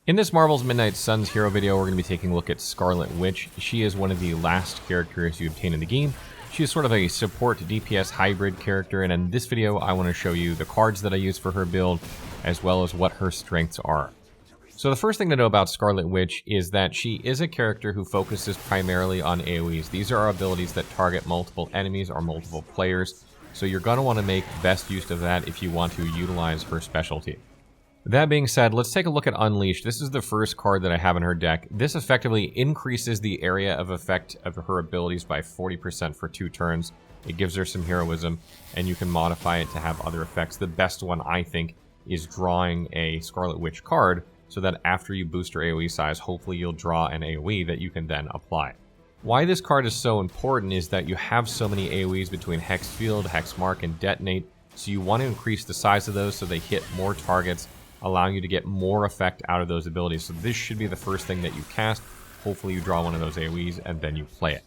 In this Marvel's Midnight Suns hero video, we're going to be taking a look at Scarlet Witch. She is one of the last characters you obtain in the game. She is sort of a support DPS hybrid character, and in this video I want to show you the cards that I use for her build, as well as what her strengths are. So the first thing to know about Scarlet Witch is that she is a character who focuses primarily on AoEs. These are abilities that target multiple enemies or multiple players, so you're going to want to make best use of that if you want to utilize her specialty. That being said, let's take a look at Unleashed. This is the first card that I have in her deck. This effectively increases the area of effect of her abilities by 40% for 2 turns. It gives her some heroism, and you can modify it to have other effects. The best one, I think, is drawing a Scarlet Witch card, so that after you boost her AoE size, hopefully you'll draw an AoE that you can then apply. Why this card is so important is that you have so many AoEs between Hex Field, Hex Mark, and Detonate, so you want to increase the size of those so they hit more targets, allowing you to get more effect out of those abilities. So this should be the first thing that you cast. Hopefully you draw one of those AoEs and then you play it.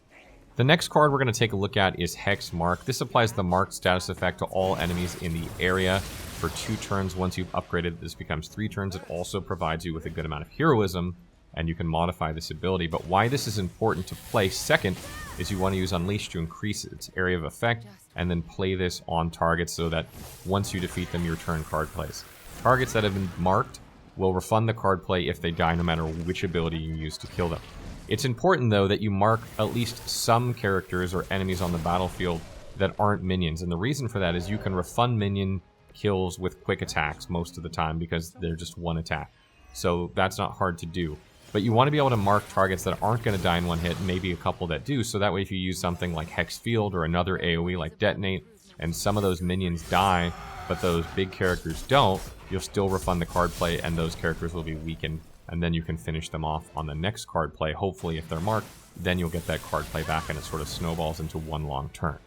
The next card we're going to take a look at is Hex Mark. This applies the marked status effect to all enemies in the area for 2 turns. Once you've upgraded, this becomes 3 turns. It also provides you with a good amount of heroism, and you can modify this ability. But why this is important to play second is you want to use Unleash to increase its area of effect, and then play this on targets so that once you defeat them, your turn card plays. Targets that have been marked will refund the card play if they die, no matter which ability you use to kill them. It's important, though, that you mark at least some characters or enemies on the battlefield that aren't minions. And the reason for that is you can refund minion kills with quick attacks most of the time because they're just 1 attack. So that's not hard to do. But you want to be able to mark targets that aren't going to die in 1 hit, maybe a couple that do, so that way if you use something like Hex Field or another AoE like Detonate, and some of those minions die, but those big characters don't, you'll still refund the card play, and those characters will be weakened, and then you can finish them off on the next card play. Hopefully, if they're marked, then you'll get that card play back, and it sort of snowballs into one long turn.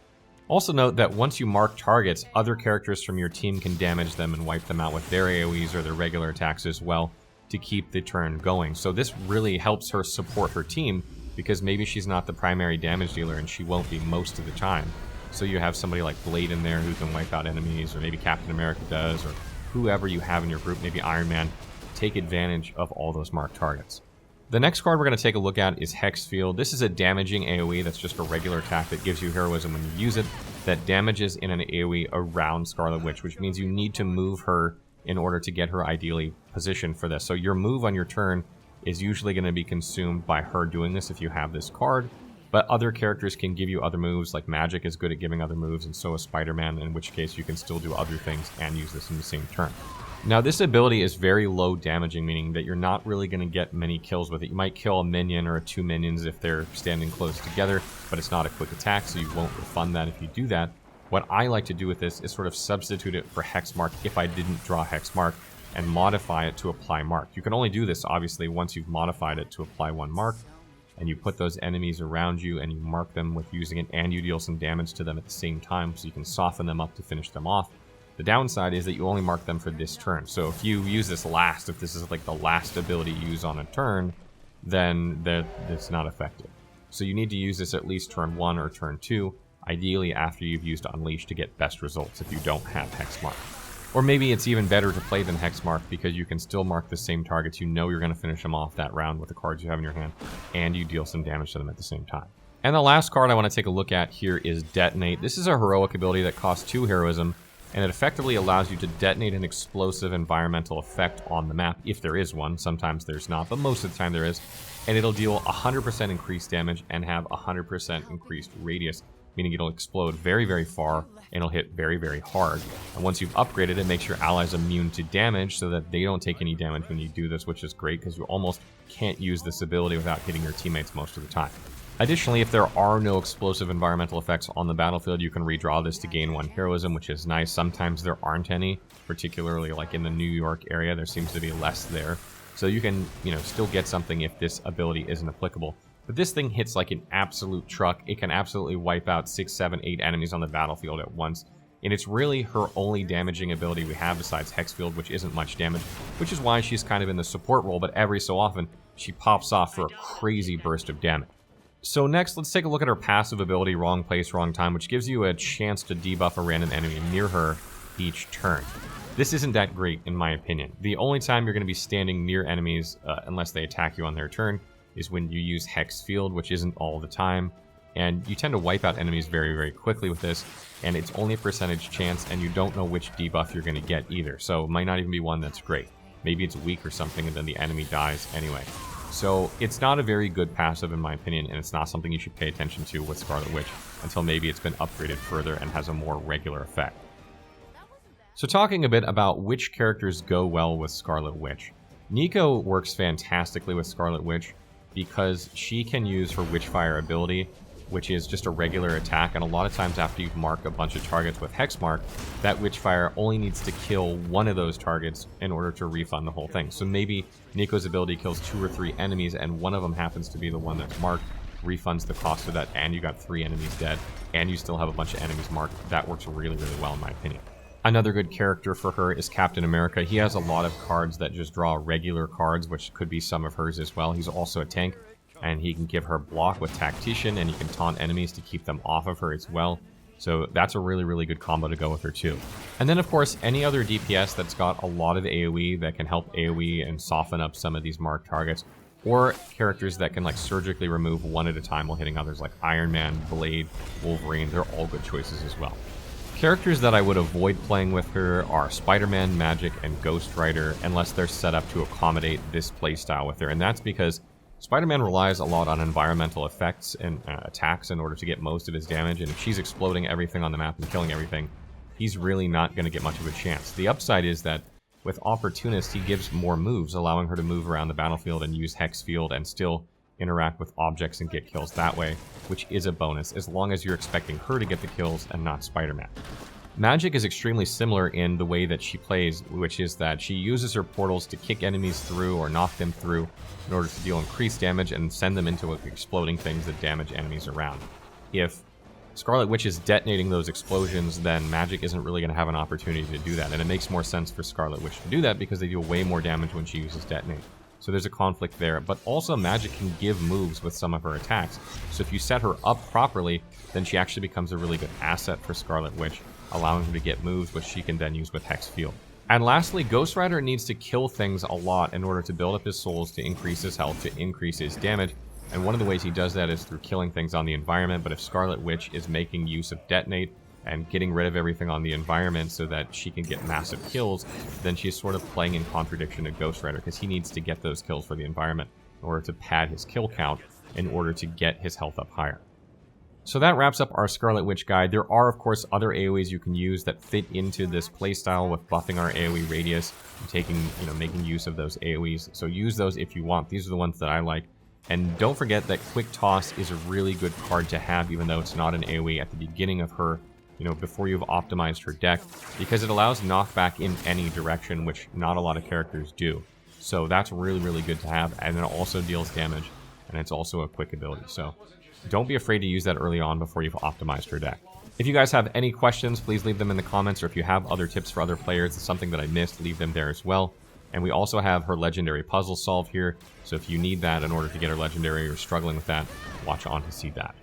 Also note that once you mark targets, other characters from your team can damage them and wipe them out with their AoEs or their regular attacks as well to keep the turn going. So this really helps her support her team, because maybe she's not the primary damage dealer, and she won't be most of the time. So you have somebody like Blade in there who can wipe out enemies, or maybe Captain America does, or whoever you have in your group, maybe Iron Man. Take advantage of all those marked targets. The next card we're going to take a look at is Hex Field. This is a damaging AoE that's just a regular attack that gives you heroism when you use it, that damages in an AoE around Scarlet Witch, which means you need to move her in order to get her ideally positioned for this. So your move on your turn is usually going to be consumed by her doing this if you have this card. But other characters can give you other moves, like Magic is good at giving other moves, and so is Spider-Man, in which case you can still do other things and use this in the same turn. Now, this ability is very low damaging, meaning that you're not really going to get many kills with it. You might kill a minion or 2 minions if they're standing close together, but it's not a quick attack, so you won't refund that if you do that. What I like to do with this is sort of substitute it for Hex Mark if I didn't draw Hex Mark, and modify it to apply Mark. You can only do this, obviously, once you've modified it to apply 1 mark, and you put those enemies around you and you mark them with using it, and you deal some damage to them at the same time, so you can soften them up to finish them off. The downside is that you only mark them for this turn. So if you use this last, if this is like the last ability you use on a turn, then it's not effective. So you need to use this at least turn 1 or turn 2, ideally after you've used Unleash to get best results if you don't have Hex Mark. Or maybe it's even better to play than Hex Mark, because you can still mark the same targets. You know you're going to finish them off that round with the cards you have in your hand, and you deal some damage to them at the same time. And the last card I want to take a look at here is Detonate. This is a heroic ability that costs 2 heroism, and it effectively allows you to detonate an explosive environmental effect on the map, if there is one. Sometimes there's not, but most of the time there is. And it'll deal 100% increased damage and have 100% increased radius, meaning it'll explode very, very far, and it'll hit very, very hard. And once you've upgraded it, it makes your allies immune to damage so that they don't take any damage when you do this, which is great because you almost can't use this ability without hitting your teammates most of the time. Additionally, if there are no explosive environmental effects on the battlefield, you can redraw this to gain 1 heroism, which is nice. Sometimes there aren't any, particularly like in the New York area, there seems to be less there. So you can, still get something if this ability isn't applicable. But this thing hits like an absolute truck. It can absolutely wipe out 6, 7, 8 enemies on the battlefield at once. And it's really her only damaging ability we have besides Hex Field, which isn't much damage, which is why she's kind of in the support role, but every so often she pops off for a crazy burst of damage. So next, let's take a look at her passive ability, Wrong Place, Wrong Time, which gives you a chance to debuff a random enemy near her each turn. This isn't that great, in my opinion. The only time you're going to be standing near enemies, unless they attack you on their turn, is when you use Hex Field, which isn't all the time. And you tend to wipe out enemies very, very quickly with this, and it's only a percentage chance, and you don't know which debuff you're going to get either. So it might not even be one that's great. Maybe it's weak or something, and then the enemy dies anyway. So it's not a very good passive, in my opinion, and it's not something you should pay attention to with Scarlet Witch until maybe it's been upgraded further and has a more regular effect. So talking a bit about which characters go well with Scarlet Witch. Nico works fantastically with Scarlet Witch because she can use her Witchfire ability, which is just a regular attack, and a lot of times after you've marked a bunch of targets with Hexmark, that Witchfire only needs to kill one of those targets in order to refund the whole thing. So maybe Nico's ability kills 2 or 3 enemies, and one of them happens to be the one that's marked, refunds the cost of that, and you got 3 enemies dead, and you still have a bunch of enemies marked. That works really, really well in my opinion. Another good character for her is Captain America. He has a lot of cards that just draw regular cards, which could be some of hers as well. He's also a tank, and he can give her block with Tactician, and he can taunt enemies to keep them off of her as well. So that's a really, really good combo to go with her too. And then of course, any other DPS that's got a lot of AoE that can help AoE and soften up some of these marked targets, or characters that can like surgically remove one at a time while hitting others, like Iron Man, Blade, Wolverine. They're all good choices as well. Characters that I would avoid playing with her are Spider-Man, Magic, and Ghost Rider, unless they're set up to accommodate this playstyle with her. And that's because Spider-Man relies a lot on environmental effects and attacks in order to get most of his damage, and if she's exploding everything on the map and killing everything, he's really not going to get much of a chance. The upside is that with Opportunist, he gives more moves, allowing her to move around the battlefield and use Hex Field and still interact with objects and get kills that way, which is a bonus, as long as you're expecting her to get the kills and not Spider-Man. Magic is extremely similar in the way that she plays, which is that she uses her portals to kick enemies through or knock them through in order to deal increased damage and send them into exploding things that damage enemies around. If Scarlet Witch is detonating those explosions, then Magic isn't really going to have an opportunity to do that, and it makes more sense for Scarlet Witch to do that because they deal way more damage when she uses Detonate. So there's a conflict there, but also Magic can give moves with some of her attacks. So if you set her up properly, then she actually becomes a really good asset for Scarlet Witch, allowing her to get moves, which she can then use with Hex Field. And lastly, Ghost Rider needs to kill things a lot in order to build up his souls, to increase his health, to increase his damage. And one of the ways he does that is through killing things on the environment. But if Scarlet Witch is making use of Detonate and getting rid of everything on the environment so that she can get massive kills, then she's sort of playing in contradiction to Ghost Rider, because he needs to get those kills for the environment in order to pad his kill count in order to get his health up higher. So that wraps up our Scarlet Witch guide. There are, of course, other AoEs you can use that fit into this playstyle with buffing our AoE radius and taking, making use of those AoEs. So use those if you want. These are the ones that I like. And don't forget that Quick Toss is a really good card to have, even though it's not an AoE at the beginning of her, before you've optimized her deck, because it allows knockback in any direction, which not a lot of characters do. So that's really, really good to have, and it also deals damage, and it's also a quick ability. So don't be afraid to use that early on before you've optimized her deck. If you guys have any questions, please leave them in the comments, or if you have other tips for other players, it's something that I missed, leave them there as well. And we also have her legendary puzzle solve here, so if you need that in order to get her legendary or struggling with that, watch on to see that.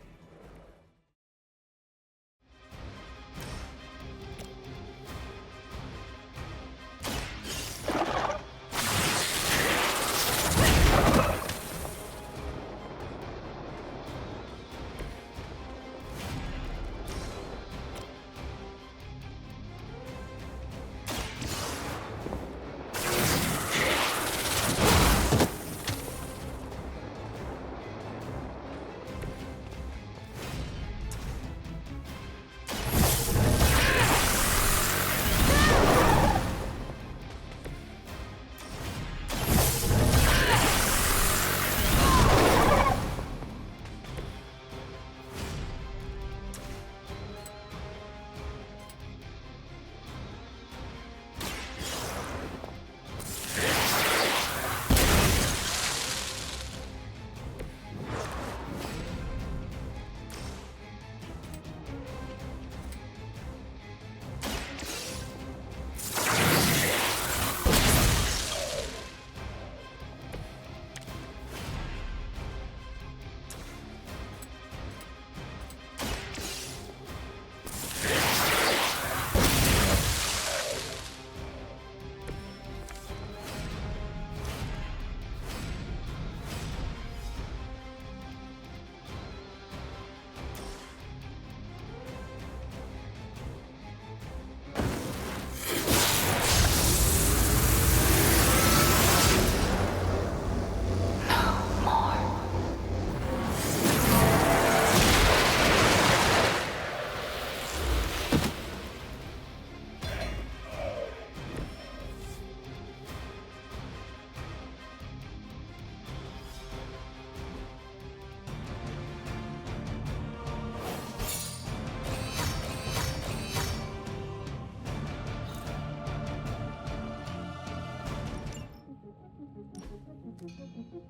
you.